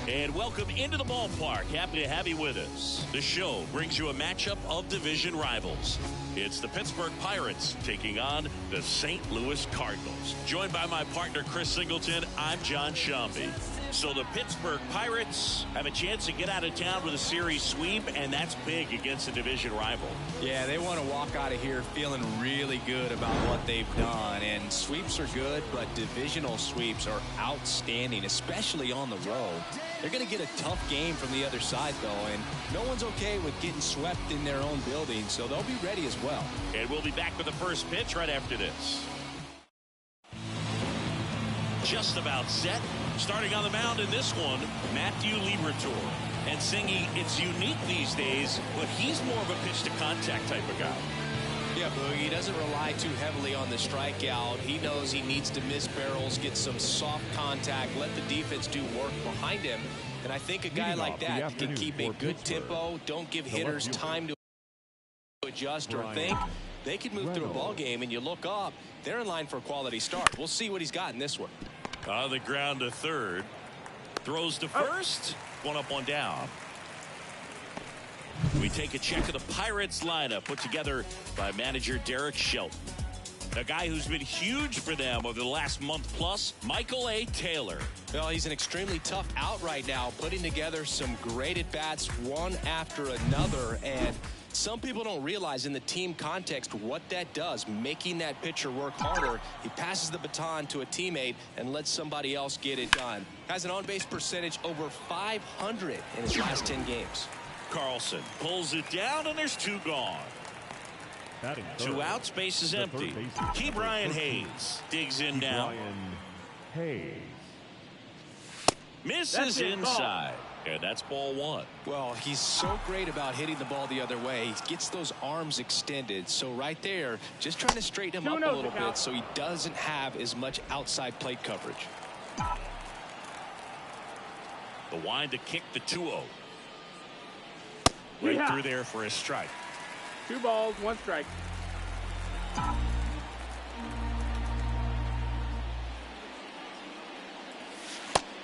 And welcome into the ballpark. Happy to have you with us. The show brings you a matchup of division rivals. It's the Pittsburgh Pirates taking on the St. Louis Cardinals. Joined by my partner, Chris Singleton, I'm John Shambi. So the Pittsburgh Pirates have a chance to get out of town with a series sweep, and that's big against a division rival. Yeah, they want to walk out of here feeling really good about what they've done. And sweeps are good, but divisional sweeps are outstanding, especially on the road. They're going to get a tough game from the other side, though, and no one's okay with getting swept in their own building, so they'll be ready as well. And we'll be back with the first pitch right after this. Just about set. Starting on the mound in this one, Matthew Liberatore. And singing, it's unique these days, but he's more of a pitch-to-contact type of guy. Yeah, Boogie doesn't rely too heavily on the strikeout. He knows he needs to miss barrels, get some soft contact, let the defense do work behind him. And I think a guy like that can keep a good tempo, don't give hitters time to adjust or think. They can move through a ball game, and you look up, they're in line for a quality start. We'll see what he's got in this one. On the ground to third. Throws to first. One up, one down. We take a check of the Pirates lineup put together by manager Derek Shelton. A guy who's been huge for them over the last month plus, Michael A. Taylor. Well, he's an extremely tough out right now, putting together some great at-bats one after another. And some people don't realize in the team context what that does, making that pitcher work harder. He passes the baton to a teammate and lets somebody else get it done. Has an on-base percentage over 500 in his last 10 games. Carlson pulls it down, and there's two gone. Two outs, base is empty. Key Brian Hayes digs in now. Misses inside. And that's ball one. Well, he's so great about hitting the ball the other way. He gets those arms extended. So right there, just trying to straighten him up a little bit so he doesn't have as much outside plate coverage. The wind to kick the 2-0. Right through there for a strike. 2 balls, 1 strike.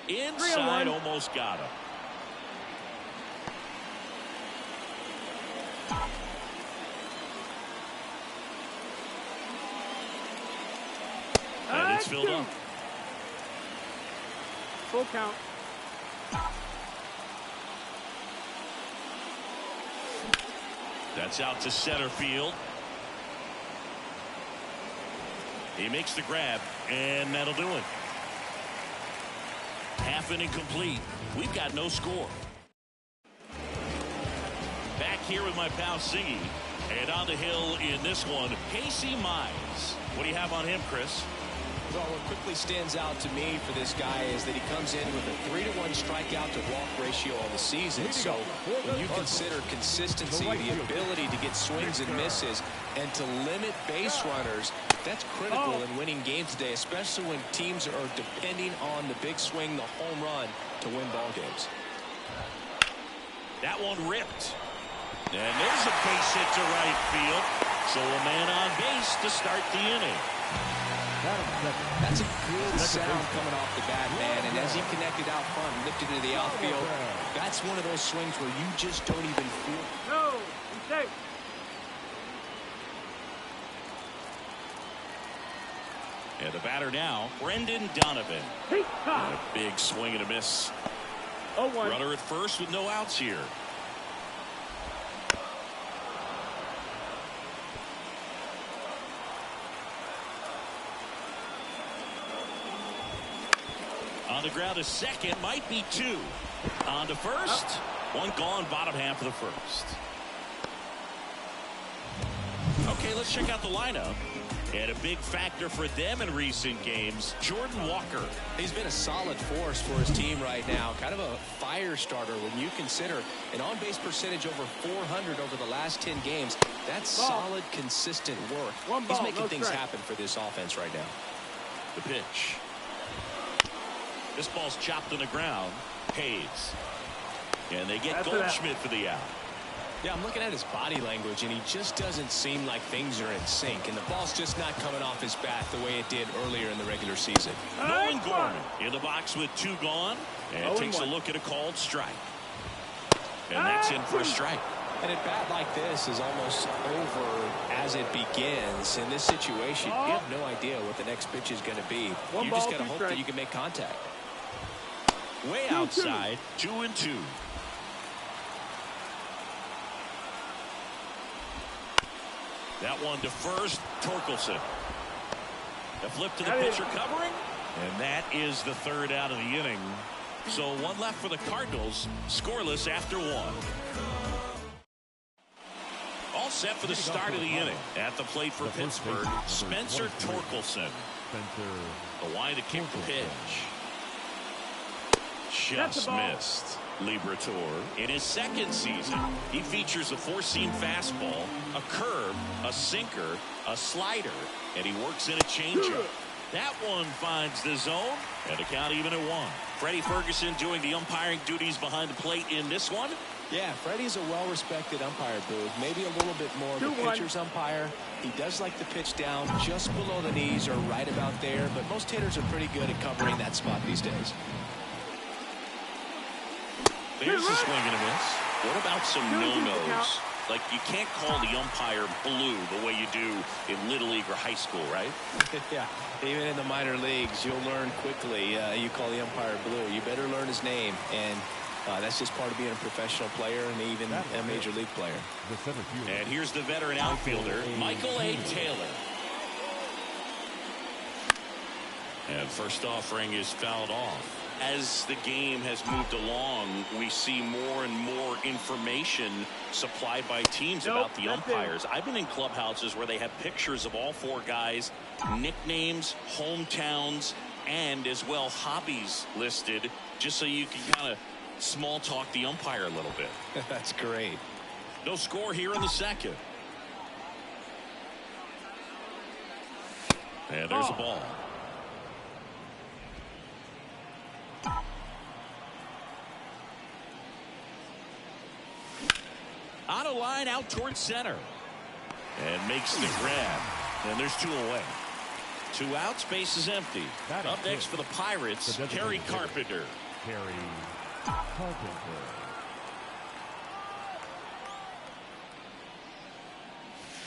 Inside, almost got him. And it's filled up. Full count. That's out to center field. He makes the grab, and that'll do it. Half inning complete. We've got no score. Back here with my pal Siggy. And on the hill in this one, Casey Mize. What do you have on him, Chris? Well, what quickly stands out to me for this guy is that he comes in with a 3-to-1 strikeout to walk ratio on the season. So when you consider consistency, the ability to get swings and misses, and to limit base runners, that's critical in winning games today, especially when teams are depending on the big swing, the home run, to win ball games. That one ripped. And there's a base hit to right field. So a man on base to start the inning. That's a good sound coming off the bat, man. And as he connected out front and lifted into the outfield, that's one of those swings where you just don't even feel. No, mistake. And the batter now, Brendan Donovan. A big swing and a miss. 0-1. Runner at first with no outs here. On the ground to second, might be 2. On to first, 1 gone, bottom half of the first. Okay, let's check out the lineup. And a big factor for them in recent games, Jordan Walker. He's been a solid force for his team right now. Kind of a fire starter when you consider an on-base percentage over 400 over the last 10 games. That's solid, consistent work. He's making things happen for this offense right now. The pitch. This ball's chopped on the ground. Hayes. And they get Goldschmidt for the out. Yeah, I'm looking at his body language, and he just doesn't seem like things are in sync. And the ball's just not coming off his bat the way it did earlier in the regular season. Nolan Gorman in the box with 2 gone. And takes a look at a called strike. And that's in for a strike. And a bat like this is almost over as it begins. In this situation, you have no idea what the next pitch is going to be. You just got to hope that you can make contact. Way outside, 2-2. That one to first, Torkelson. The flip to the pitcher covering, and that is the 3rd out of the inning. So 1 left for the Cardinals, scoreless after 1. All set for the start of the inning. At the plate for Pittsburgh, Spencer Torkelson. The wind to kick the pitch. Just missed. Liberatore in his 2nd season, he features a 4-seam fastball, a curve, a sinker, a slider, and he works in a changeup. That one finds the zone, and the count even at 1. Freddie Ferguson doing the umpiring duties behind the plate in this one. Yeah, Freddie's a well-respected umpire, Boog. Maybe a little bit more of a pitcher's umpire. He does like the pitch down just below the knees or right about there, but most hitters are pretty good at covering that spot these days. There's a swing and a miss. What about some no-nos? Like, you can't call the umpire blue the way you do in Little League or high school, right? Yeah, even in the minor leagues, you'll learn quickly. You call the umpire blue. You better learn his name, and that's just part of being a professional player and even a major league player. And here's the veteran outfielder, Michael A. Taylor. And first offering is fouled off. As the game has moved along, we see more and more information supplied by teams about the umpires. I've been in clubhouses where they have pictures of all 4 guys, nicknames, hometowns, and as well hobbies listed, just so you can kind of small talk the umpire a little bit. That's great. No score here in the second. And there's a ball. On a line out towards center. And makes the grab. And there's 2 away. 2 outs, base is empty. Up next for the Pirates, Kerry Carpenter. Kerry Carpenter.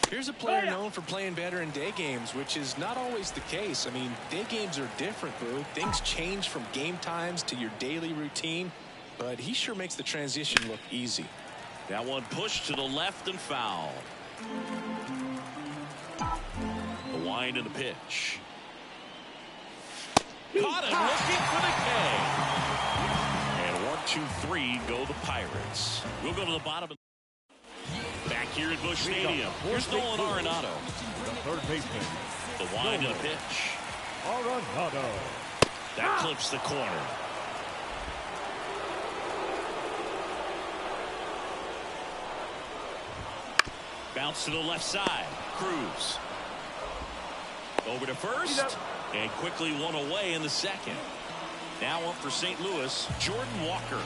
Here's a player known for playing better in day games, which is not always the case. I mean, day games are different, Boo. Things change from game times to your daily routine, but he sure makes the transition look easy. That one pushed to the left and foul. The wind and the pitch. Caught him looking for the K. And 1, 2, 3 go the Pirates. We'll go to the bottom. Back here at Busch Stadium. Here's Nolan Arenado. The third baseman. The wind and the pitch. Arenado. That clips the corner. Bounce to the left side. Cruz. Over to first. And quickly one away in the second. Now up for St. Louis, Jordan Walker.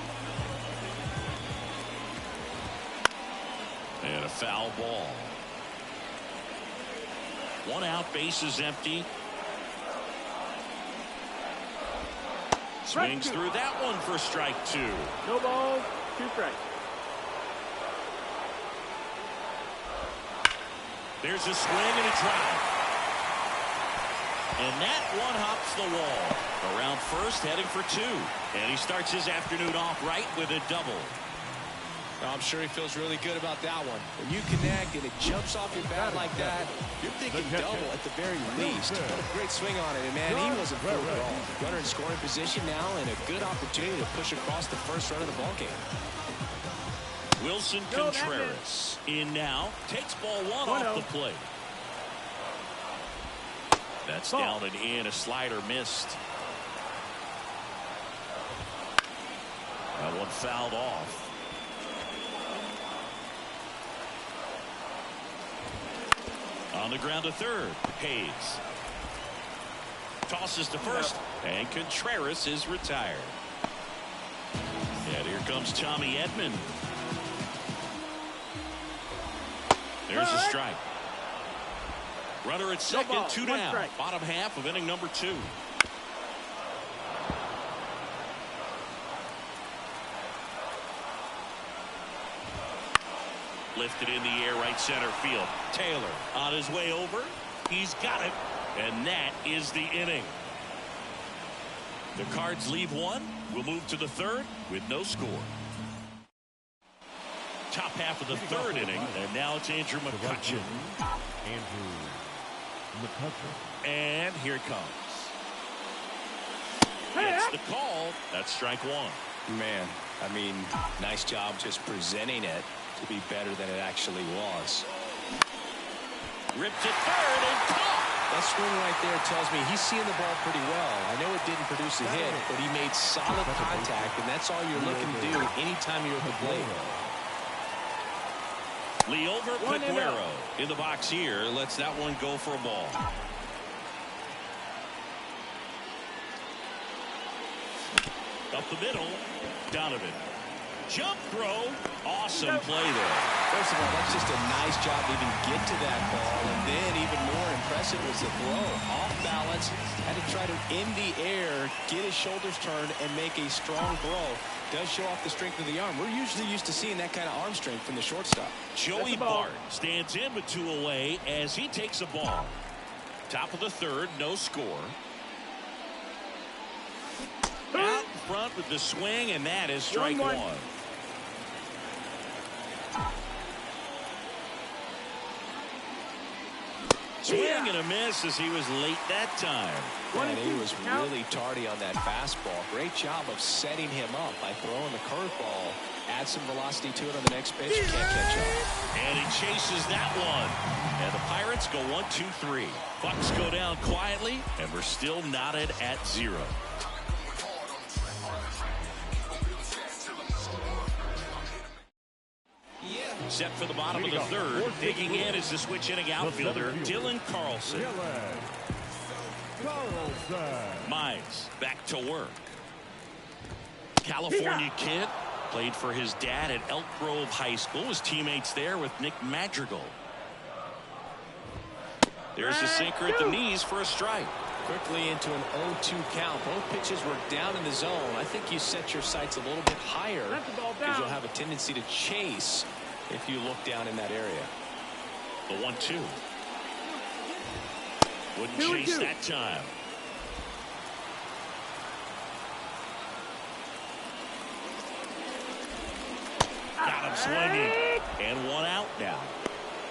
And a foul ball. 1 out, base is empty. Swings through that one for strike 2. No balls, 2 strikes. There's a swing and a drive. And that one hops the wall. Around first, heading for 2. And he starts his afternoon off right with a double. I'm sure he feels really good about that one. When you connect and it jumps off your bat like that, you're thinking double at the very least. What a great swing on it. And, man, he wasn't fooled at all. Runner in scoring position now and a good opportunity to push across the first run of the ballgame. Wilson Contreras in now. Takes ball 1 off the plate. That's down and in. A slider missed. That one fouled off. On the ground to third. Hayes. Tosses to first. And Contreras is retired. And here comes Tommy Edman. There's a strike. Runner at second, 2 down. Bottom half of inning number 2. Lifted in the air, right center field. Taylor on his way over. He's got it. And that is the inning. The Cards leave 1. We'll move to the third with no score. Top half of the third inning, and now it's Andrew McCutchen. Andrew McCutchen. And here it comes. Gets the call. That's strike 1. Man, I mean, nice job just presenting it to be better than it actually was. Ripped to third and caught. That swing right there tells me he's seeing the ball pretty well. I know it didn't produce a hit, but he made solid contact, and that's all you're looking to do anytime you're at the plate. Leover Peguero in the box here. Lets that one go for a ball. Up the middle. Donovan. Jump throw. Awesome play there. First of all, that's just a nice job to even get to that ball. And then even more impressive was the throw. Off balance. Had to try to, in the air, get his shoulders turned and make a strong throw. Does show off the strength of the arm. We're usually used to seeing that kind of arm strength from the shortstop. Joey Bart stands in with 2 away as he takes a ball. Top of the third, no score. Out in front with the swing, and that is strike 1. Swing and a miss as he was late that time. And he was really tardy on that fastball. Great job of setting him up by throwing the curveball. Add some velocity to it on the next pitch. Can't catch up. And he chases that one. And the Pirates go 1, 2, 3. Bucks go down quietly, and we're still knotted at 0. Set for the bottom of the third. Digging in is the switch inning outfielder, Dylan Carlson. Mize back to work. California kid. Played for his dad at Elk Grove High School. His teammates there with Nick Madrigal. There's the sinker at the knees for a strike. Quickly into an 0-2 count. Both pitches were down in the zone. I think you set your sights a little bit higher because you'll have a tendency to chase if you look down in that area. The 1-2. Wouldn't chase that time. Got him swinging. And one out now.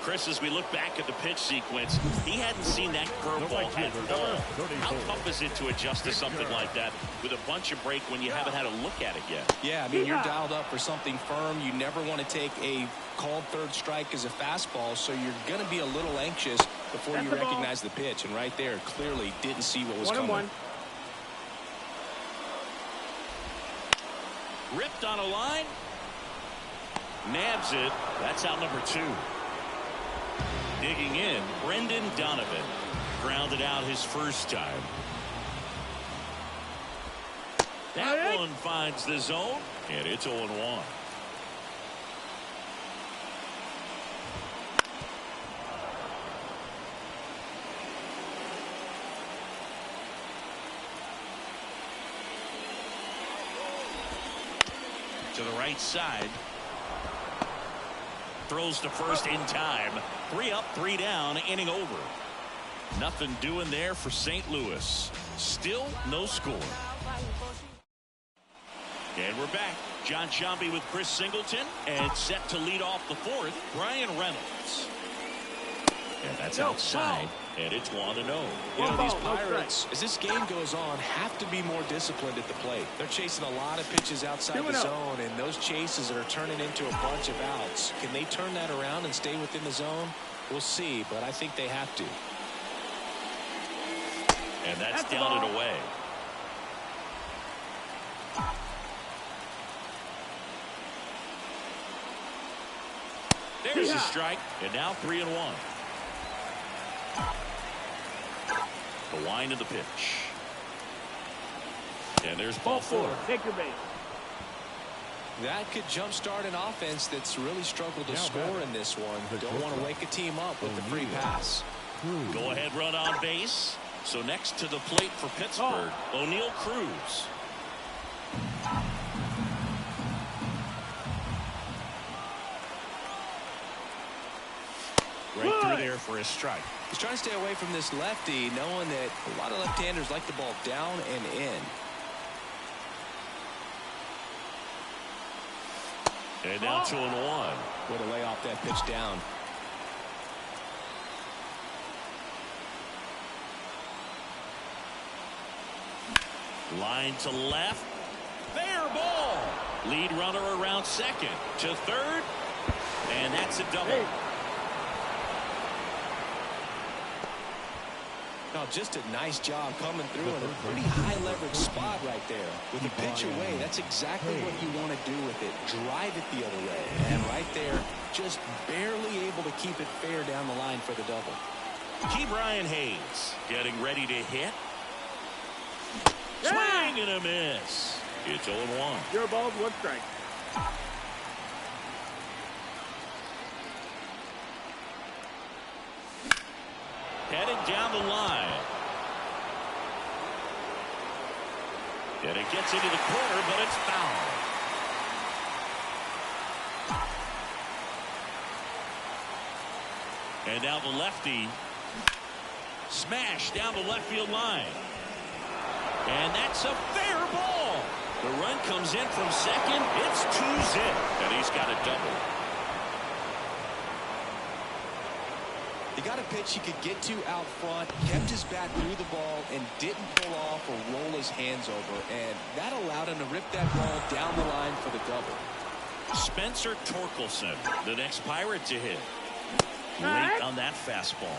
Chris, as we look back at the pitch sequence, he hadn't seen that curveball at all. How tough is it to adjust to something like that with a bunch of break when you haven't had a look at it yet? Yeah, I mean, you're dialed up for something firm. You never want to take a called third strike as a fastball, so you're going to be a little anxious before you recognize the pitch. And right there, clearly didn't see what was coming. Ripped on a line. Nabs it. That's out number 2. Digging in, Brendan Donovan. Grounded out his first time. That one finds the zone, and it's 0-1. To the right side. Throws to first in time. 3 up, 3 down, inning over. Nothing doing there for St. Louis. Still no score. And we're back. John Sciambi with Chris Singleton. And set to lead off the 4th, Brian Reynolds. And that's outside. And it's 1-0. You know, these Pirates, as this game goes on, have to be more disciplined at the plate. They're chasing a lot of pitches outside the zone, and those chases are turning into a bunch of outs. Can they turn that around and stay within the zone? We'll see, but I think they have to. And that's down and away. There's a strike, and now 3-1. The wind of the pitch. And there's ball 4. Take your base. That could jumpstart an offense that's really struggled to score in this one. Don't want to wake a team up with the free pass. Go ahead run on base. So next to the plate for Pittsburgh, O'Neal Cruz. Right through there for a strike. He's trying to stay away from this lefty, knowing that a lot of left-handers like the ball down and in. And now 2-1. Way to lay off that pitch down. Line to left. Fair ball. Lead runner around second. To third. And that's a double. Now, just a nice job coming through in a pretty high leverage spot right there. With the pitch away, that's exactly what you want to do with it. Drive it the other way. And right there, just barely able to keep it fair down the line for the double. Key Brian Hayes getting ready to hit. Swing and a miss. It's 0-1. Your ball, 1 strike. Heading down the line. And it gets into the corner, but it's foul. And now the lefty. Smash down the left field line. And that's a fair ball. The run comes in from second. It's 2-zip. And he's got a double. He got a pitch he could get to out front, kept his bat through the ball, and didn't pull off or roll his hands over. And that allowed him to rip that ball down the line for the double. Spencer Torkelson, the next Pirate to hit. Late on that fastball.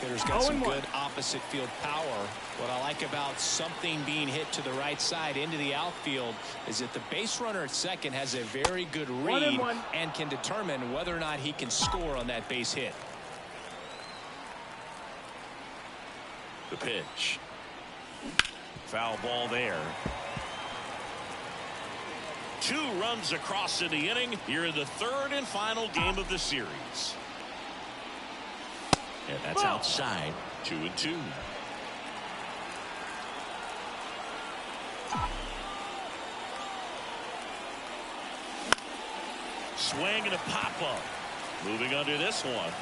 Hitter's got some good opposite field power. What I like about something being hit to the right side into the outfield is that the base runner at second has a very good read and can determine whether or not he can score on that base hit. The pitch. Foul ball there. 2 runs across in the inning here in the 3rd and final game of the series. And that's outside. 2-2. Swing and a pop-up. Moving under this one.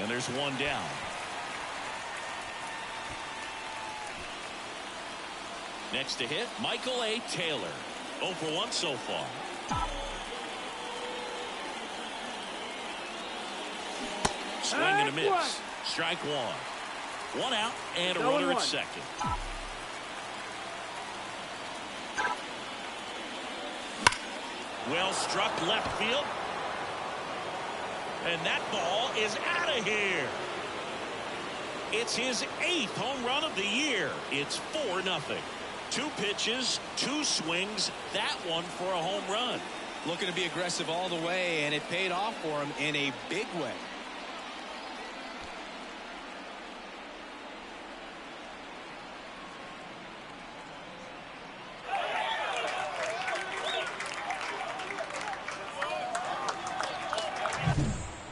And there's one down. Next to hit, Michael A. Taylor. 0 for 1 so far. Swing and a miss. Strike 1. 1 out and a runner at second. Well struck left field. And that ball is out of here. It's his 8th home run of the year. It's 4-0. 2 pitches, 2 swings, that one for a home run. Looking to be aggressive all the way, and it paid off for him in a big way.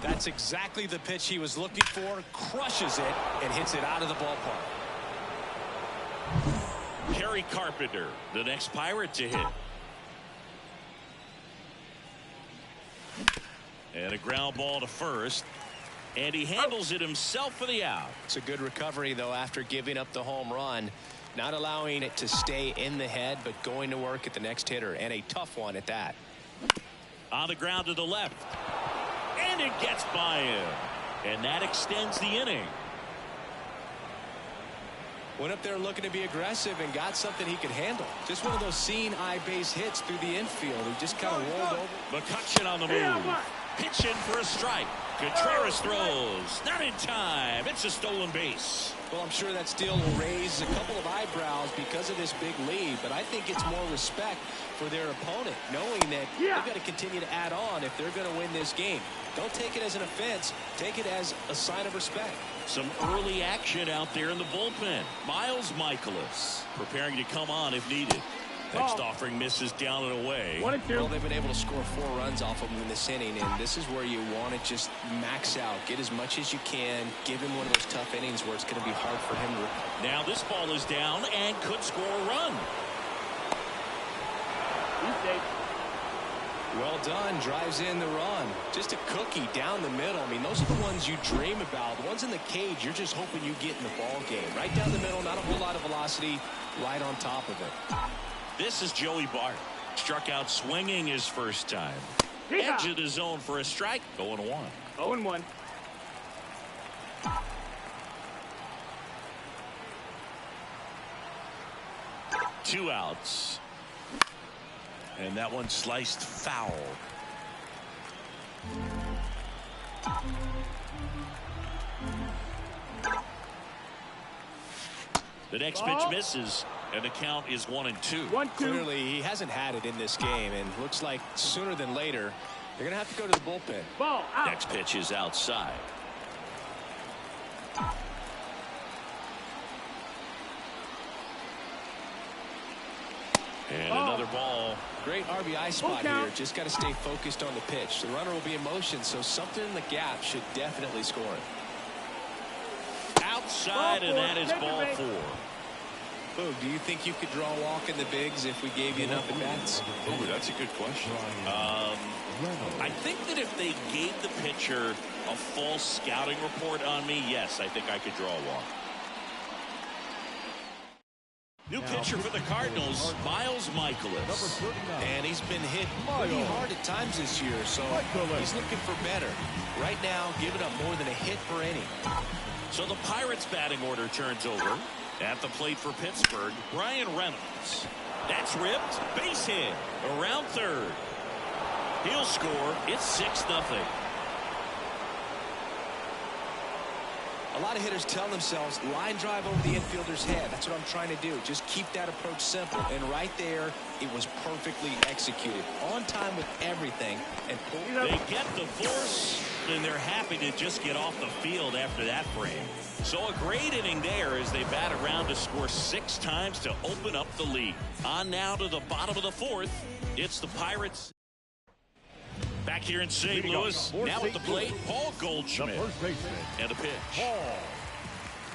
That's exactly the pitch he was looking for. Crushes it and hits it out of the ballpark. Harry Carpenter, the next Pirate to hit. And a ground ball to first. And he handles it himself for the out. It's a good recovery, though, after giving up the home run. Not allowing it to stay in the head, but going to work at the next hitter. And a tough one at that. On the ground to the left. And it gets by him. And that extends the inning. Went up there looking to be aggressive and got something he could handle. Just one of those seeing eye base hits through the infield. He just kind of rolled over. McCutcheon on the move. Pitch in for a strike. Contreras throws. Not in time. It's a stolen base. Well, I'm sure that steal will raise a couple of eyebrows because of this big lead, but I think it's more respect for their opponent, knowing that they've got to continue to add on if they're going to win this game. Don't take it as an offense. Take it as a sign of respect. Some early action out there in the bullpen. Miles Michaelis preparing to come on if needed. Next offering misses down and away. 1-2. Well, they've been able to score 4 runs off of him in this inning, and this is where you want to just max out. Get as much as you can. Give him one of those tough innings where it's going to be hard for him to... Now this ball is down and could score a run. Well done. Drives in the run. Just a cookie down the middle. I mean, those are the ones you dream about. The ones in the cage, you're just hoping you get in the ball game. Right down the middle, not a whole lot of velocity, right on top of it. This is Joey Bart. Struck out swinging his first time. Edge of the zone for a strike. 0-1. 0-1. Two outs. And that one sliced foul. The next pitch misses, and the count is 1-2. 1-2. Clearly, he hasn't had it in this game, and looks like sooner than later, they're going to have to go to the bullpen. Ball out. Next pitch is outside. And another ball. Great RBI spot here. Just got to stay focused on the pitch. The runner will be in motion, so something in the gap should definitely score it. Outside, and that is ball 4. Boog, do you think you could draw a walk in the bigs if we gave you enough at-bats? Ooh, that's a good question. I think that if they gave the pitcher a full scouting report on me, yes, I think I could draw a walk. New pitcher for the Cardinals, Miles Michaelis. And he's been hit pretty hard at times this year, so he's looking for better. Right now, giving up more than a hit per inning. So the Pirates batting order turns over. At the plate for Pittsburgh, Brian Reynolds. That's ripped. Base hit. Around third. He'll score. It's 6-0. A lot of hitters tell themselves, line drive over the infielder's head. That's what I'm trying to do. Just keep that approach simple. And right there, it was perfectly executed. On time with everything. And they get the force, and they're happy to just get off the field after that frame. So a great inning there as they bat around to score 6 times to open up the lead. On now to the bottom of the 4th. It's the Pirates. Back here in St. Louis, now at the plate, Paul Goldschmidt. The first baseman. And the pitch. Paul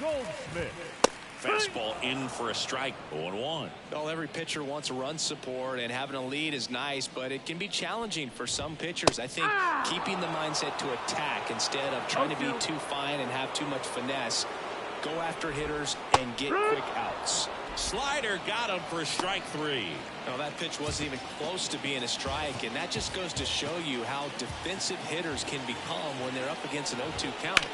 Goldschmidt. Fastball in for a strike, 0-1. Well, every pitcher wants run support, and having a lead is nice, but it can be challenging for some pitchers. I think keeping the mindset to attack instead of trying to be too fine and have too much finesse. Go after hitters and get quick outs. Slider got him for strike 3. No, that pitch wasn't even close to being a strike, and that just goes to show you how defensive hitters can become when they're up against an 0-2 count.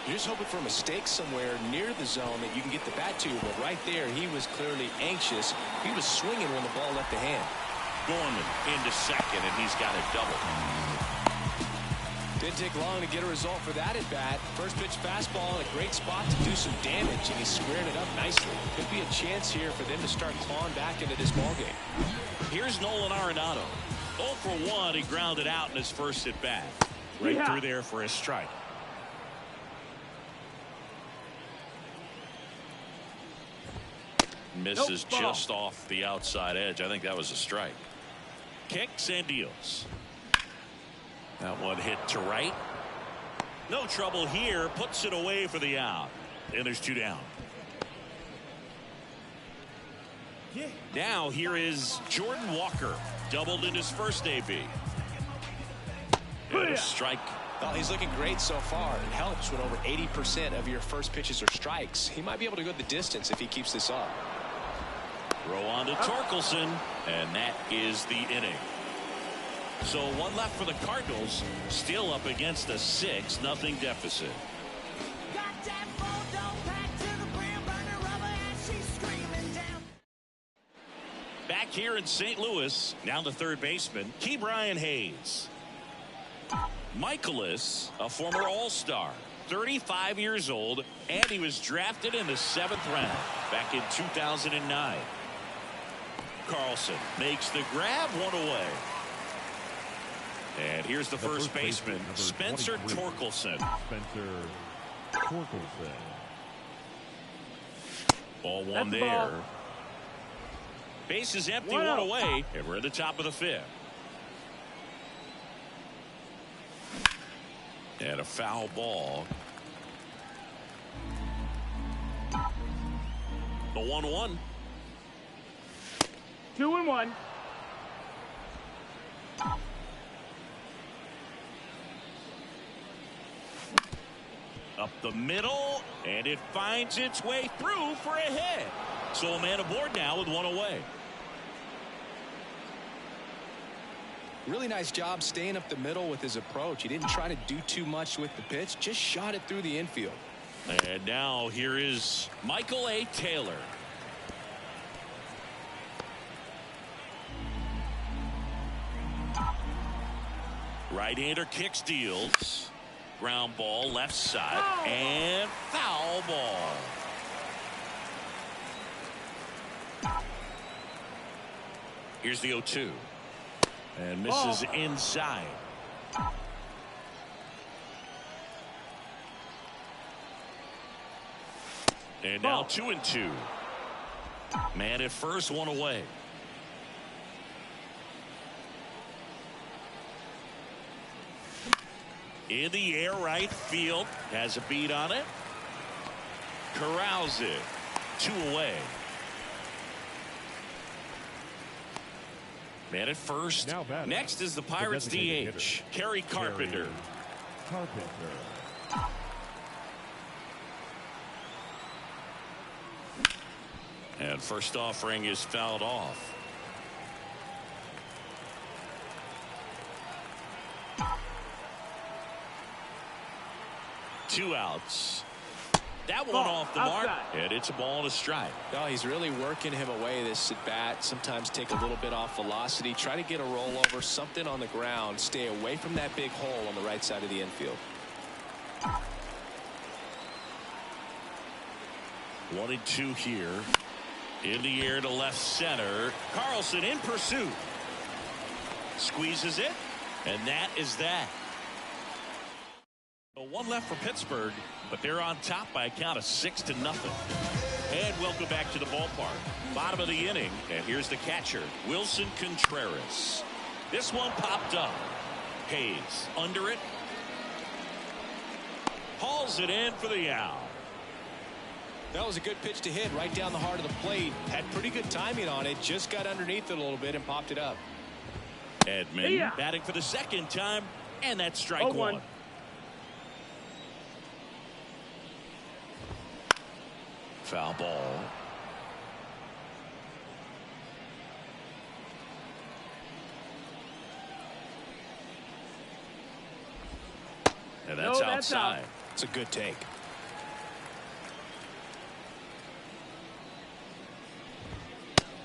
You're just hoping for a mistake somewhere near the zone that you can get the bat to, but right there he was clearly anxious. He was swinging when the ball left the hand. Gorman into second, and he's got a double. Didn't take long to get a result for that at bat. First pitch fastball in a great spot to do some damage, and he squared it up nicely. Could be a chance here for them to start clawing back into this ballgame. Here's Nolan Arenado. 0 for 1. He grounded out in his first at bat. Right through there for a strike. Misses just off the outside edge. I think that was a strike. Kicks and deals. That one hit to right. No trouble here. Puts it away for the out. And there's 2 down. Now here is Jordan Walker. Doubled in his first AB. And a strike. Well, he's looking great so far. It helps when over 80% of your first pitches are strikes. He might be able to go the distance if he keeps this up. Throw on to Torkelson, and that is the inning. So 1 left for the Cardinals, still up against a 6-0 deficit. Back here in St. Louis, now the third baseman, Ke'Bryan Hayes. Michaelis, a former All-Star, 35 years old, and he was drafted in the 7th round back in 2009. Carlson makes the grab, 1 away. And here's the first baseman, Spencer Torkelson. Spencer Torkelson. Ball 1 there. Base is empty, 1 away, and we're at the top of the 5th. And a foul ball. The 1-1. 2-1. Up the middle, and it finds its way through for a hit. So a man aboard now with 1 away. Really nice job staying up the middle with his approach. He didn't try to do too much with the pitch, just shot it through the infield. And now here is Michael A. Taylor. Right-hander kicks, deals. Ground ball left side, and foul ball. Here's the 0-2. And misses inside. And now 2-2. Man at first, 1 away. In the air, right field. Has a beat on it. Corrals it. 2 away. Man at first. Next is the Pirates DH, Kerry Carpenter. And first offering is fouled off. Two outs. That one off the mark, and it's a ball and a strike. No, he's really working him away this at bat. Sometimes take a little bit off velocity, try to get a rollover, something on the ground, stay away from that big hole on the right side of the infield. 1-2 here. In the air to left center. Carlson in pursuit. Squeezes it. And that is that. One left for Pittsburgh, but they're on top by a count of 6-0. And welcome back to the ballpark. Bottom of the inning, and here's the catcher, Wilson Contreras. This one popped up. Hayes under it. Hauls it in for the out. That was a good pitch to hit right down the heart of the plate. Had pretty good timing on it. Just got underneath it a little bit and popped it up. Edman batting for the second time, and that's strike one. Foul ball. And that's outside. Out. It's a good take.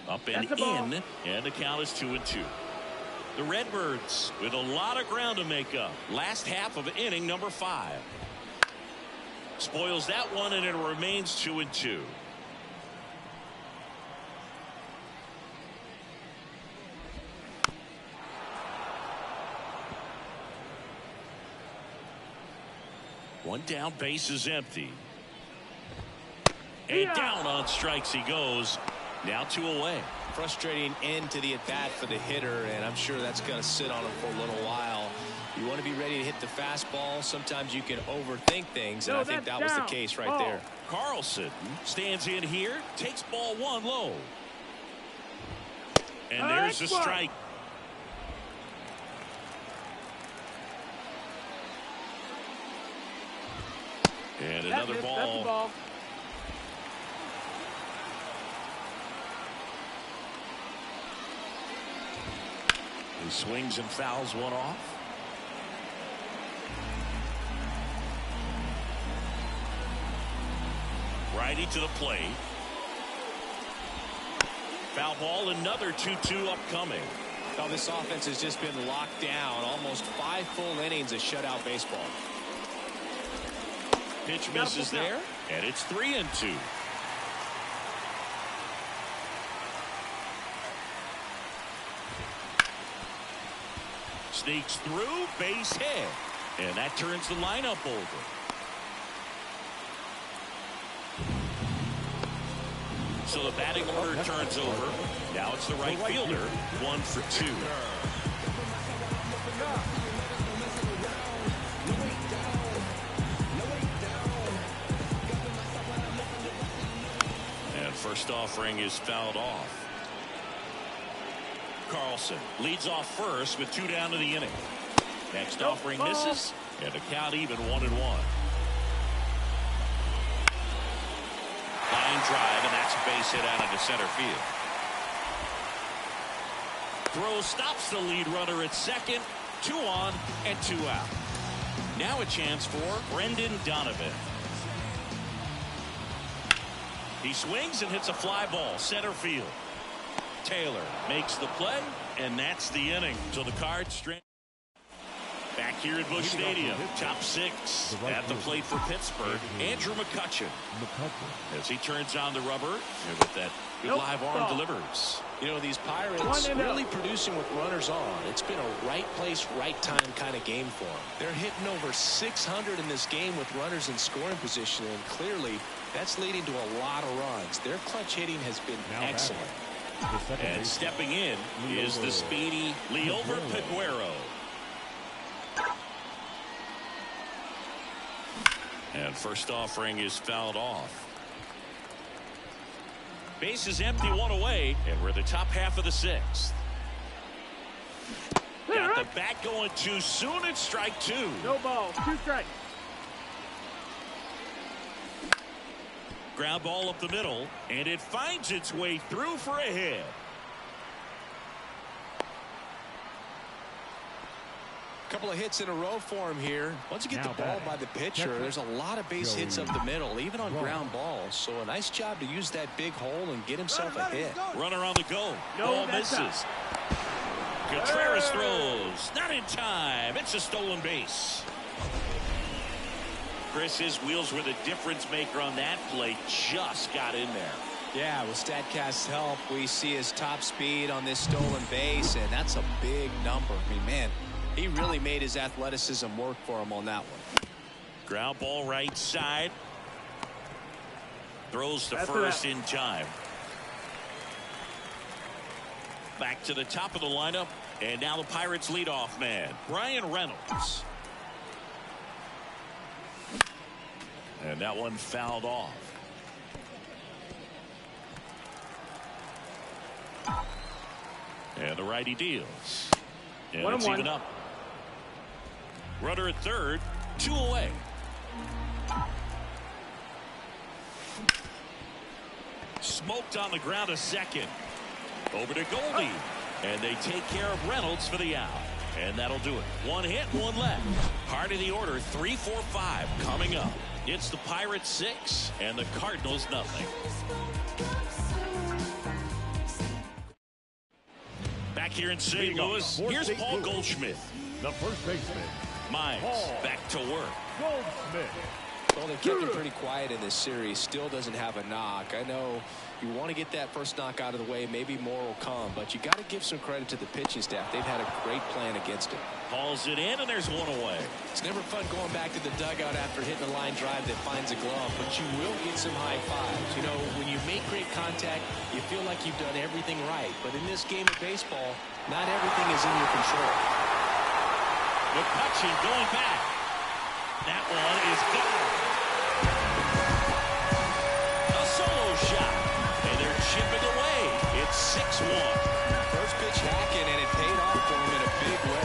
Up and in, and the count is 2-2. The Redbirds with a lot of ground to make up. Last half of inning number 5. Spoils that one, and it remains 2-2. One down, base is empty. And down on strikes he goes. Now 2 away. Frustrating end to the at-bat for the hitter, and I'm sure that's going to sit on him for a little while. You want to be ready to hit the fastball. Sometimes you can overthink things, and I think that was the case right there. Carlson stands in here, takes ball 1 low. And there's a strike. And another ball. He swings and fouls one off. Righty to the plate. Foul ball, another 2-2 upcoming. Now this offense has just been locked down. Almost 5 full innings of shutout baseball. Pitch misses there, and it's 3-2. Sneaks through, base hit, and that turns the lineup over. So the batting order turns over. Now it's the right fielder, 1 for 2. And first offering is fouled off. Carlson leads off first with 2 down to the inning. Next offering misses, and the count even 1-1. Line drive, and that's a base hit out into center field. Throw stops the lead runner at second. 2 on and 2 out. Now a chance for Brendan Donovan. He swings and hits a fly ball center field. Taylor makes the play, and that's the inning. So the Cards strand back here at Busch Stadium. Top 6 at the plate for Pittsburgh. Andrew McCutchen as he turns on the rubber, and with that good live arm delivers. You know, these Pirates really producing with runners on. It's been a right place, right time kind of game for them. They're hitting over 600 in this game with runners in scoring position, and clearly that's leading to a lot of runs. Their clutch hitting has been excellent. And stepping in is the speedy Liover Peguero. And first offering is fouled off. Base is empty, 1 away, and we're the top half of the 6th. Got the bat going too soon. It's strike 2. No ball, 2 strikes. Ground ball up the middle, and it finds its way through for a hit. Couple of hits in a row for him here. Once you get the ball by the pitcher, there's a lot of base hits up the middle, even on ground balls. So a nice job to use that big hole and get himself a hit. Runner on the go. Ball misses. Contreras throws. Not in time. It's a stolen base. Chris, his wheels were the difference maker on that play. Just got in there. Yeah, with StatCast's help, we see his top speed on this stolen base, and that's a big number. I mean, man, he really made his athleticism work for him on that one. Ground ball right side. Throws to That's first in time. Back to the top of the lineup, and now the Pirates leadoff man, Brian Reynolds. And that one fouled off. And the righty deals. And it's even up. Runner at third, 2 away. Smoked on the ground a second. Over to Goldie. And they take care of Reynolds for the out. And that'll do it. 1 hit, 1 left. Heart of the order, 3, 4, 5 coming up. It's the Pirates 6 and the Cardinals nothing. Back here in St. Louis, here's Paul Goldschmidt. The first baseman. Miles back to work. Goldschmidt. Well, they've kept him pretty quiet in this series. Still doesn't have a knock. I know you want to get that first knock out of the way. Maybe more will come, but you got to give some credit to the pitching staff. They've had a great plan against it. Hauls it in, and there's 1 away. It's never fun going back to the dugout after hitting a line drive that finds a glove, but you will get some high fives. You know, when you make great contact, you feel like you've done everything right. But in this game of baseball, not everything is in your control. McCutchen going back. That one is gone. A solo shot. And they're chipping away. It's 6-1. First pitch hacking, and it paid off for him in a big way.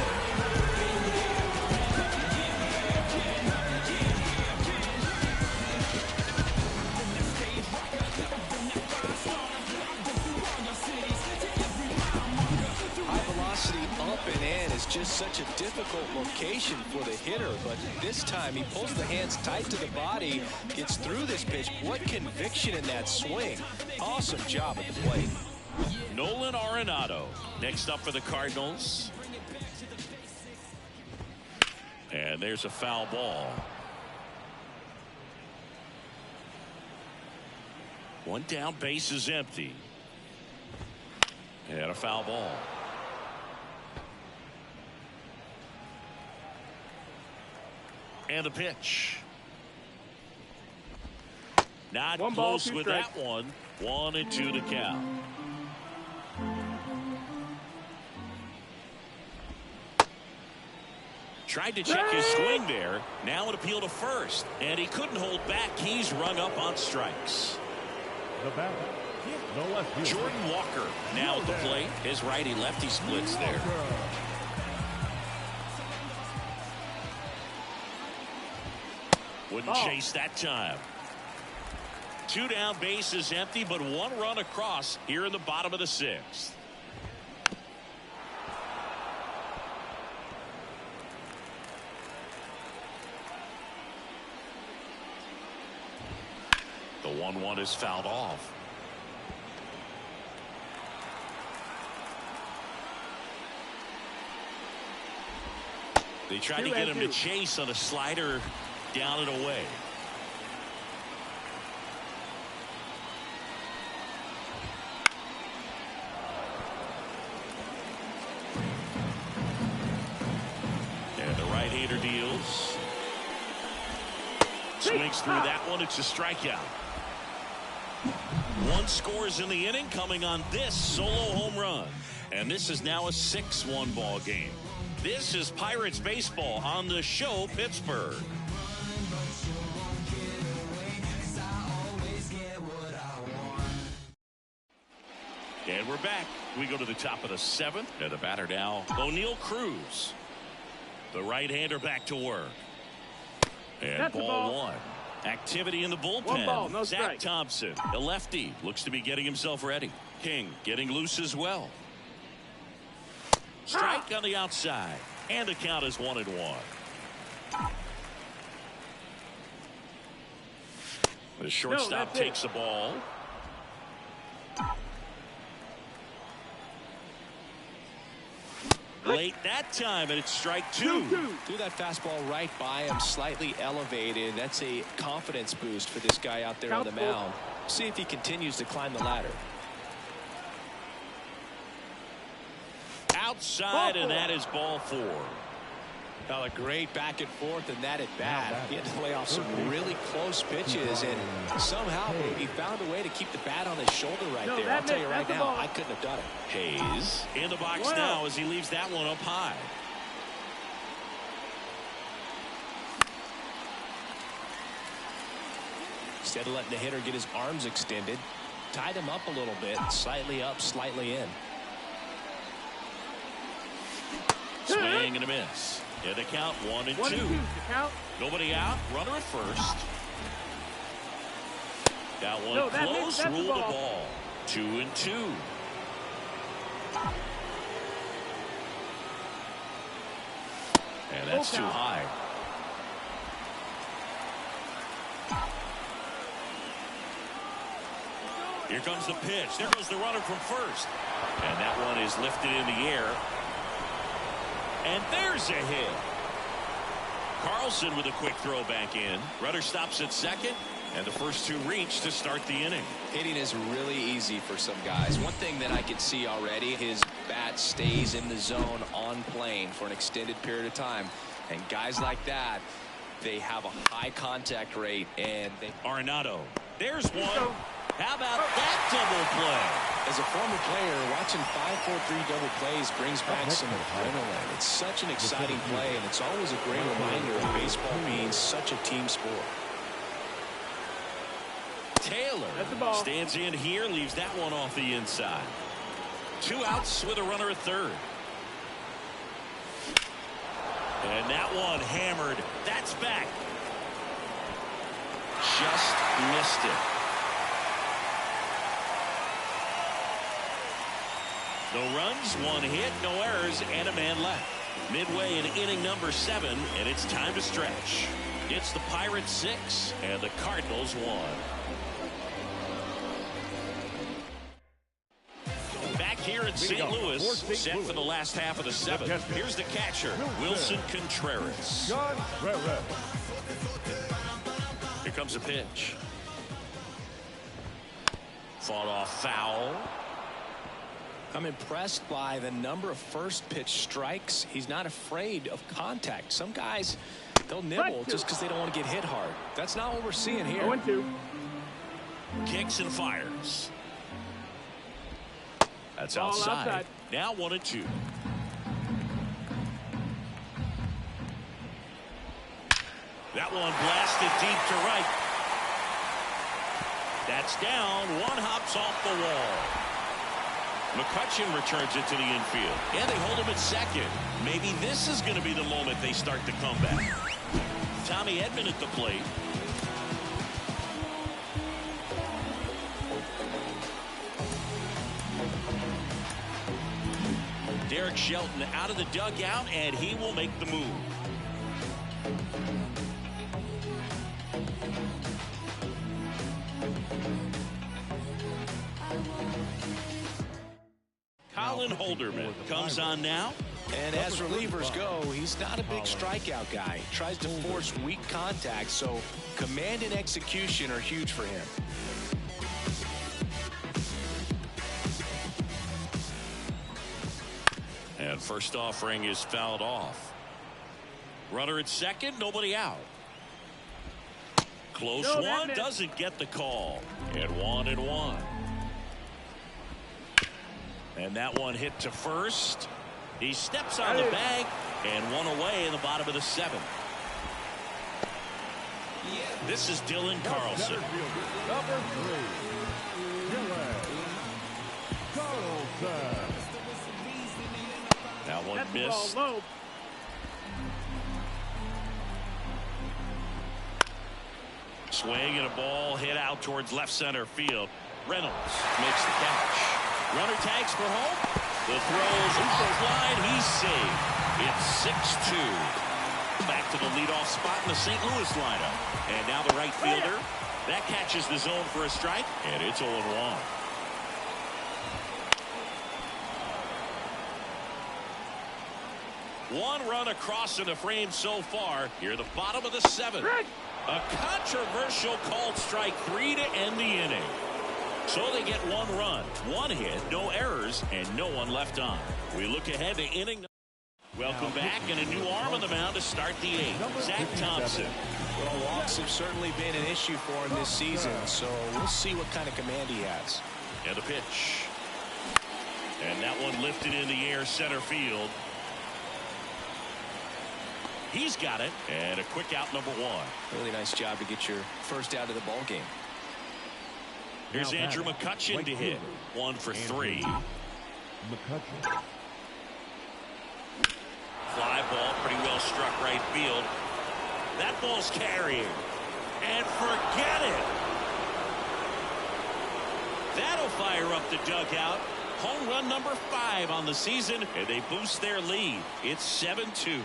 Up and in is just such a difficult location for the hitter, but this time he pulls the hands tight to the body, gets through this pitch. What conviction in that swing. Awesome job at the plate. Nolan Arenado next up for the Cardinals. And there's a foul ball. 1 down, base is empty. And a foul ball. And the pitch. Not close with that one. 1-2 to count. Tried to check his swing there. Now an appeal to first. And he couldn't hold back. He's rung up on strikes. The batter. No left field. Jordan Walker now at the plate. His righty-lefty splits there. Wouldn't chase that time. 2 down, base is empty, but 1 run across here in the bottom of the 6th. The 1-1 is fouled off. They tried to get him to chase on a slider. Down and away. And the right-hander deals. Swings through that one. It's a strikeout. 1 scores in the inning coming on this solo home run. And this is now a 6-1 ball game. This is Pirates baseball on the show Pittsburgh. And we're back. We go to the top of the 7th. And the batter now, O'Neal Cruz. The right-hander back to work. And that's ball 1. Activity in the bullpen. 1 ball, no Zach strike. Thompson, the lefty, looks to be getting himself ready. King getting loose as well. Strike on the outside. And the count is 1-1. The shortstop takes the ball. Late that time, and it's strike two. Threw that fastball right by him, slightly elevated. That's a confidence boost for this guy out there on the mound. See if he continues to climb the ladder. Outside, and that is ball four. Well, a great back and forth, and that at bat. He had to lay off some really close pitches, and somehow he found a way to keep the bat on his shoulder right there. I'll tell you right now, I couldn't have done it. Hayes in the box now as he leaves that one up high. Instead of letting the hitter get his arms extended, tied him up a little bit, slightly up, slightly in. Swing and a miss. And the count 1-2. Nobody out. Runner at first. That one close. Rule the ball. 2-2. And that's too high. Here comes the pitch. There goes the runner from first. And that one is lifted in the air. And there's a hit. Carlson with a quick throw back in. Runner stops at second, and the first two reach to start the inning. Hitting is really easy for some guys. One thing that I can see already, his bat stays in the zone on plane for an extended period of time. And guys like that, they have a high contact rate, and they... Arenado. There's one. How about that double play? As a former player, watching 5-4-3 double plays brings back some adrenaline. It's such an exciting play, and it's always a great reminder of baseball being such a team sport. Taylor stands in here, leaves that one off the inside. 2 outs with a runner at third. And that one hammered. That's back. Just missed it. No runs, 1 hit, no errors, and a man left. Midway in inning number 7, and it's time to stretch. It's the Pirates 6 and the Cardinals 1. Back here in St. Louis, set for the last half of the 7th. Here's the catcher, Wilson Contreras. Here comes a pitch. Fought off foul. I'm impressed by the number of first pitch strikes. He's not afraid of contact. Some guys, they'll nibble just because they don't want to get hit hard. That's not what we're seeing here. 0-2. Kicks and fires. That's outside. Now 1-2. That one blasted deep to right. That's down. One hops off the wall. McCutchen returns it to the infield. And they hold him at second. Maybe this is going to be the moment they start the comeback. Tommy Edman at the plate. Derek Shelton out of the dugout, and he will make the move. Colin Holderman comes on now. And as relievers go, he's not a big strikeout guy. He tries to force weak contact, so command and execution are huge for him. And first offering is fouled off. Runner at second, nobody out. Close one, doesn't get the call. And 1-1. And that one hit to first. He steps on the bag and one away in the bottom of the 7th. This is Dylan Carlson. Number 3, Dylan Carlson. That one missed. Swing and a ball hit out towards left center field. Reynolds makes the catch. Runner tags for home. The throw's offline. He's saved. It's 6-2. Back to the leadoff spot in the St. Louis lineup. And now the right fielder. That catches the zone for a strike. And it's 0-1. One run across in the frame so far. Here, the bottom of the 7th. A controversial called strike 3 to end the inning. So they get one run, one hit, no errors, and no one left on. We look ahead to inning. Welcome back, and a new arm on the mound to start the 8th. Zach Thompson. Well, walks have certainly been an issue for him this season, so we'll see what kind of command he has. And the pitch. And that one lifted in the air, center field. He's got it, and a quick out, number 1. Really nice job to get your first out of the ball game. Here's Andrew McCutchen to hit. 1 for 3. McCutchen. Fly ball, pretty well struck right field. That ball's carrying. And forget it. That'll fire up the dugout. Home run number 5 on the season, and they boost their lead. It's 7-2.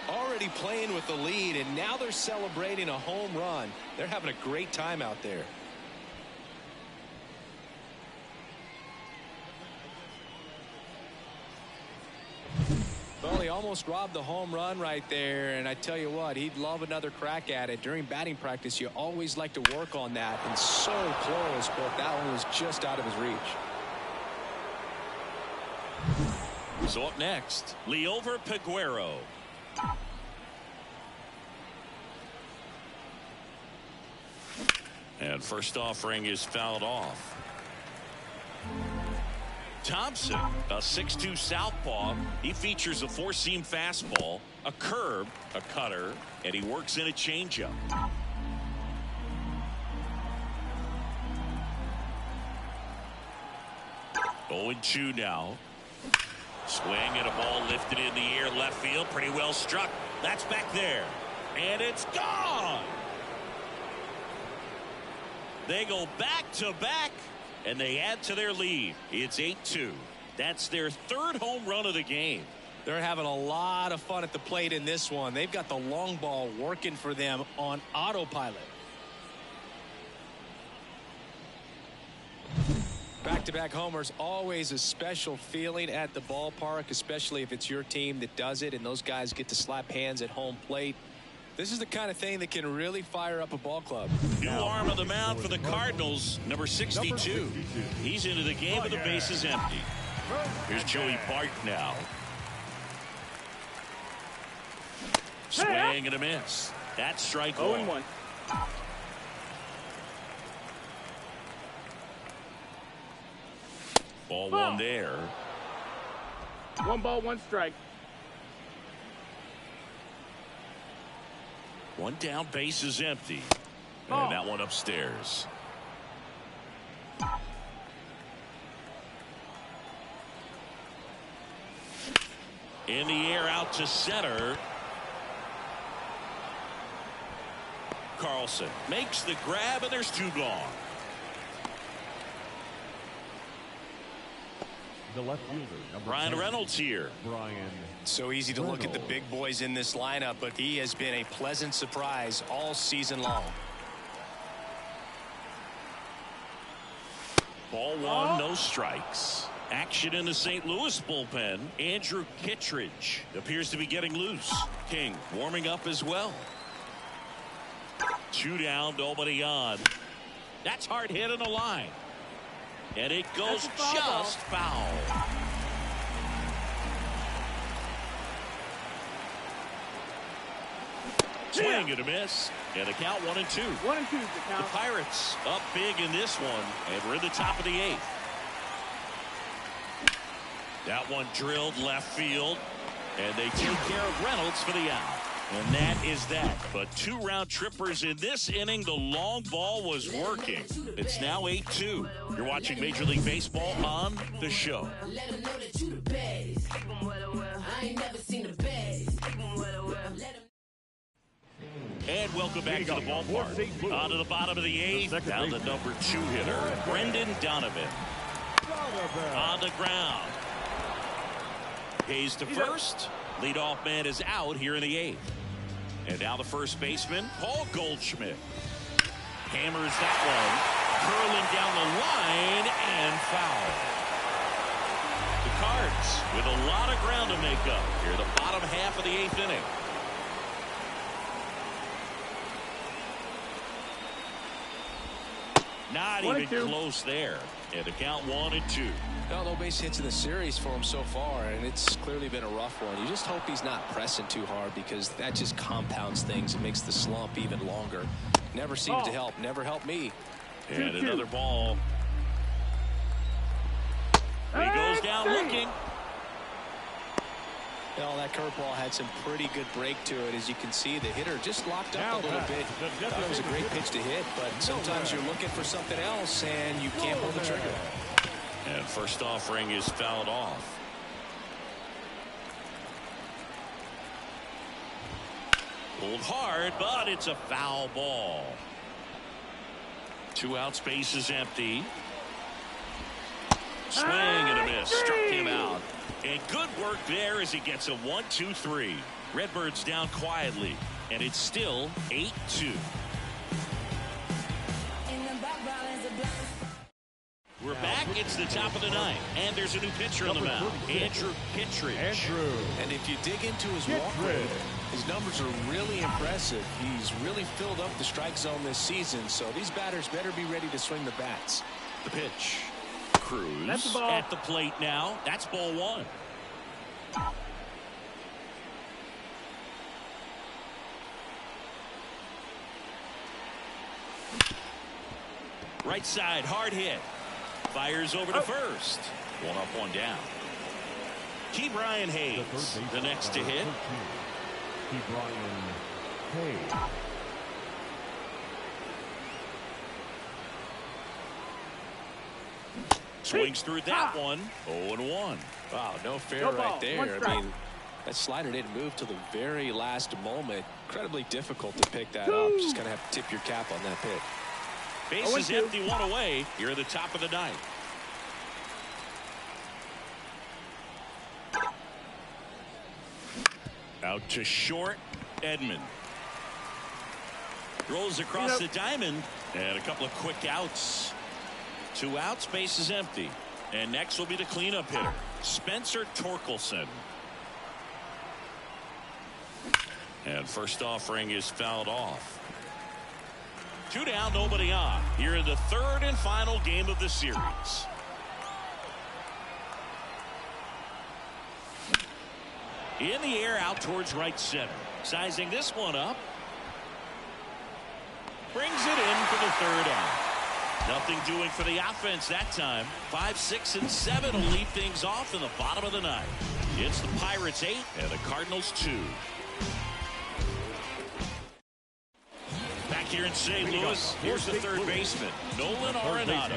Already playing with the lead, and now they're celebrating a home run. They're having a great time out there. Well, he almost robbed the home run right there, and I tell you what, he'd love another crack at it. During batting practice, you always like to work on that, and so close, but that one was just out of his reach. So up next, Liover Peguero. And first offering is fouled off. Thompson, a 6'2 southpaw. He features a 4-seam fastball, a curve, a cutter, and he works in a changeup. 0-2 now. Swing and a ball lifted in the air, left field, pretty well struck. That's back there, and it's gone. They go back to back, and they add to their lead. It's 8-2. That's their 3rd home run of the game. They're having a lot of fun at the plate in this one. They've got the long ball working for them on autopilot. Back-to-back homers, always a special feeling at the ballpark, especially if it's your team that does it and those guys get to slap hands at home plate. This is the kind of thing that can really fire up a ball club. New arm of the mound for the Cardinals, number 62. He's into the game with the bases empty. Here's Joey Bart now. Swing and a miss. That's strike 1. 0-1. Ball 1 there. 1 ball, 1 strike. 1 down, base is empty. And that one upstairs. In the air, out to center. Carlson makes the grab, and there's 2 gone. The left fielder, Brian Reynolds here. So easy to look at the big boys in this lineup, but he has been a pleasant surprise all season long. Ball 1, no strikes. Action in the St. Louis bullpen. Andrew Kittredge appears to be getting loose. King warming up as well. 2 down, nobody on. That's hard hit in the line. And it goes just foul. Swing and a miss. And the count 1-2. 1-2 is the count. The Pirates up big in this one, and we're in the top of the 8th. That one drilled left field, and they take care of Reynolds for the out. And that is that. But 2 round trippers in this inning. The long ball was working. It's now 8-2. You're watching Major League Baseball on The Show. And welcome back to the ballpark. On to the bottom of the 8th. Down to number 2 hitter, Brendan Donovan. On the ground. Hayes to first. Leadoff man is out here in the 8th. And now the first baseman, Paul Goldschmidt. Hammers that one. Curling down the line and foul. The Cards with a lot of ground to make up here, the bottom half of the 8th inning. Not even close there. And the count 1-2. No base hits in the series for him so far, and it's clearly been a rough one. You just hope he's not pressing too hard, because that just compounds things. It makes the slump even longer. Never seems to help. Never helped me. And another ball. He goes down looking. Well, that curveball had some pretty good break to it. As you can see, the hitter just locked up a little bit. Thought it was a great pitch to hit, but sometimes you're looking for something else and you can't pull the trigger. And first offering is fouled off. Pulled hard, but it's a foul ball. 2 outs, base is empty. Swing and a miss. Struck him out. And good work there as he gets a 1-2-3. Redbirds down quietly, and it's still 8-2. We're back. It's the top of the 9th, and there's a new pitcher on the mound, Andrew Kittredge. And if you dig into his walk rate, his numbers are really impressive. He's really filled up the strike zone this season, so these batters better be ready to swing the bats. The pitch. Cruz at the plate now. That's ball 1. Right side, hard hit. Fires over to first. 1 up, 1 down. Key Brian Hayes, the next to hit. Key Brian Hayes. Swings through that one. 0-1. Wow, no fair right there. I mean, that slider didn't move till the very last moment. Incredibly difficult to pick that up. Just gonna have to tip your cap on that pitch. Base is empty, 1 away. You're at the top of the 9th. Out to short, Edman. Rolls across the diamond, and a couple of quick outs. 2 outs, base is empty. And next will be the cleanup hitter, Spencer Torkelson. And first offering is fouled off. 2 down, nobody on. Here in the 3rd and final game of the series. In the air, out towards right center. Sizing this one up. Brings it in for the 3rd out. Nothing doing for the offense that time. 5, 6, and 7 will lead things off in the bottom of the 9th. It's the Pirates 8 and the Cardinals 2. Back here in St. Louis, here's the 3rd baseman, Nolan Arenado.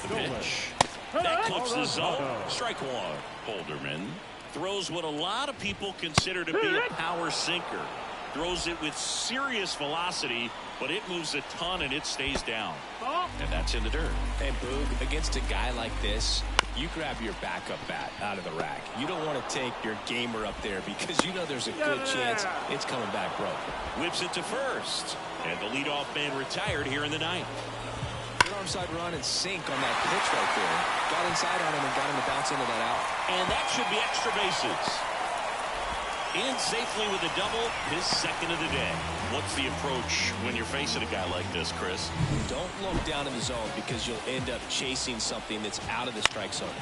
The pitch. That clips the zone. Strike 1. Holderman throws what a lot of people consider to be a power sinker. Throws it with serious velocity, but it moves a ton and it stays down. And that's in the dirt. And Boog, against a guy like this, you grab your backup bat out of the rack. You don't want to take your gamer up there because you know there's a good chance it's coming back broke. Whips it to first. And the leadoff man retired here in the 9th. Good onside run and sink on that pitch right there. Got inside on him and got him to bounce into that out. And that should be extra bases. In safely with a double, his 2nd of the day. What's the approach when you're facing a guy like this, Chris? Don't look down in the zone because you'll end up chasing something that's out of the strike zone.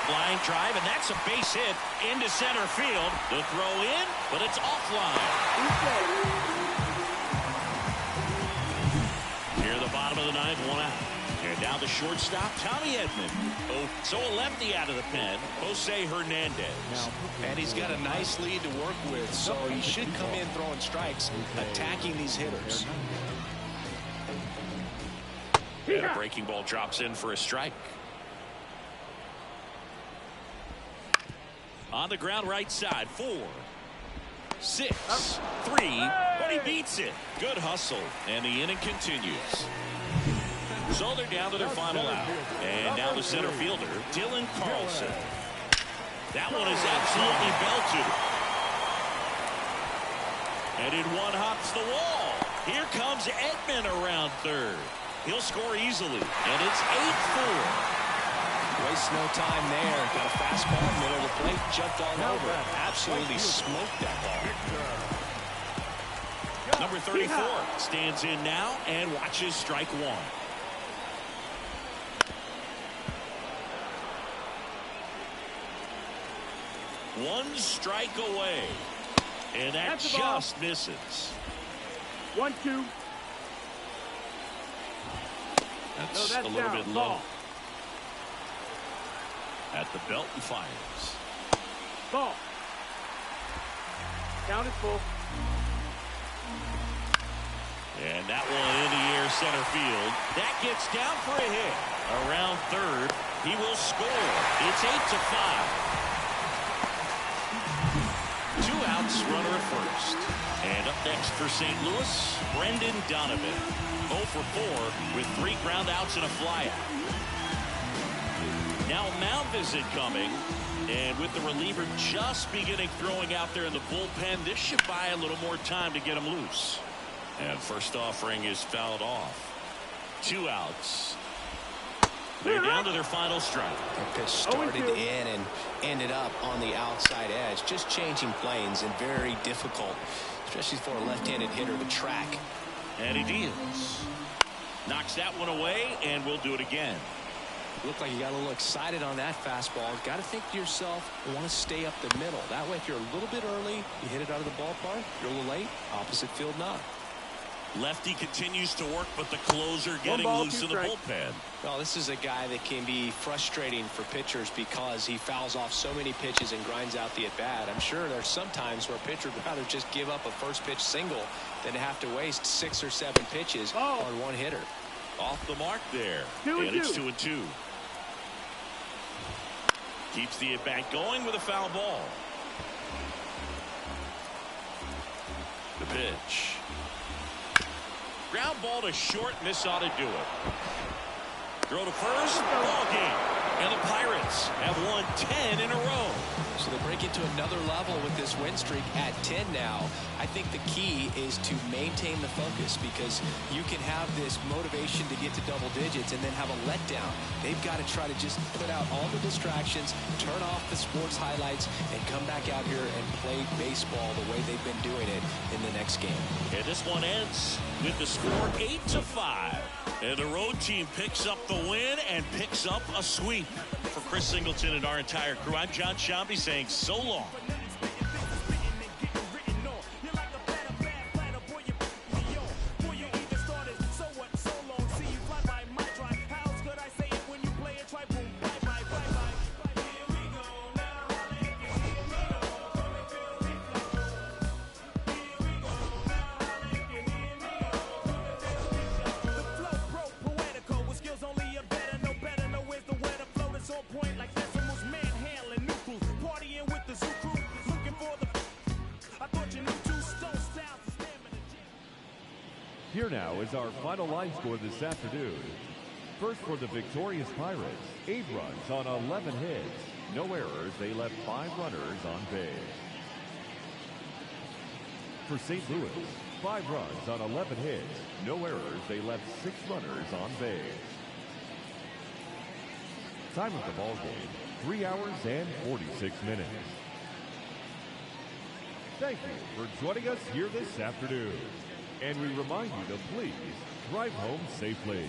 Line drive, and that's a base hit into center field. The throw in, but it's offline. Here the bottom of the 9th, 1 out. And now the shortstop, Tommy Edman. Oh, so a lefty out of the pen, Jose Hernandez. And he's got a nice lead to work with, so he should come in throwing strikes, attacking these hitters. And a breaking ball drops in for a strike. On the ground right side, 4, 6, 3, but he beats it. Good hustle, and the inning continues. So they're down to their final out. And now the center fielder, Dylan Carlson. That one is absolutely belted. And in one hops the wall. Here comes Edman around 3rd. He'll score easily, and it's 8-4. Wastes no time there. Got a fastball, middle of the plate, jumped all over it. Absolutely smoked that ball. Number 34 stands in now and watches strike one. One strike away. And that just misses. 1-2. That's a little bit low. At the belt and fires. Ball. Count is full. And that one in the air center field. That gets down for a hit. Around third. He will score. It's 8-5. 2 outs, runner at first. And up next for St. Louis, Brendan Donovan. 0 for 4 with 3 ground outs and a flyout. Now mound visit coming. And with the reliever just beginning throwing out there in the bullpen, this should buy a little more time to get him loose. And first offering is fouled off. 2 outs. They're down to their final strike. That pitch started in and ended up on the outside edge. Just changing planes and very difficult, especially for a left-handed hitter to track. And he deals. Knocks that one away, and we'll do it again. Looked like you got a little excited on that fastball. Got to think to yourself, you want to stay up the middle. That way, if you're a little bit early, you hit it out of the ballpark. You're a little late, opposite field not. Lefty continues to work, but the closer getting loose in the bullpen. Well, this is a guy that can be frustrating for pitchers because he fouls off so many pitches and grinds out the at-bat. I'm sure there's some times where a pitcher would rather just give up a first pitch single than to have to waste 6 or 7 pitches on one hitter. Off the mark there. And it's 2-2. Keeps the at-bat going with a foul ball. The pitch. Ground ball to short, and this ought to do it. Throw to first, ball game. And the Pirates have won 10 in a row. So they break into another level with this win streak at 10 now. I think the key is to maintain the focus because you can have this motivation to get to double digits and then have a letdown. They've got to try to just put out all the distractions, turn off the sports highlights, and come back out here and play baseball the way they've been doing it in the next game. And this one ends with the score 8-5. And the road team picks up the win and picks up a sweep. For Chris Singleton and our entire crew, I'm John Shambi saying so long. Here now is our final line score this afternoon. First for the victorious Pirates, 8 runs on 11 hits. No errors, they left 5 runners on base. For St. Louis, 5 runs on 11 hits. No errors, they left 6 runners on base. Time of the ball game, 3 hours and 46 minutes. Thank you for joining us here this afternoon. And we remind you to please drive home safely.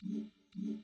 Mm-hmm.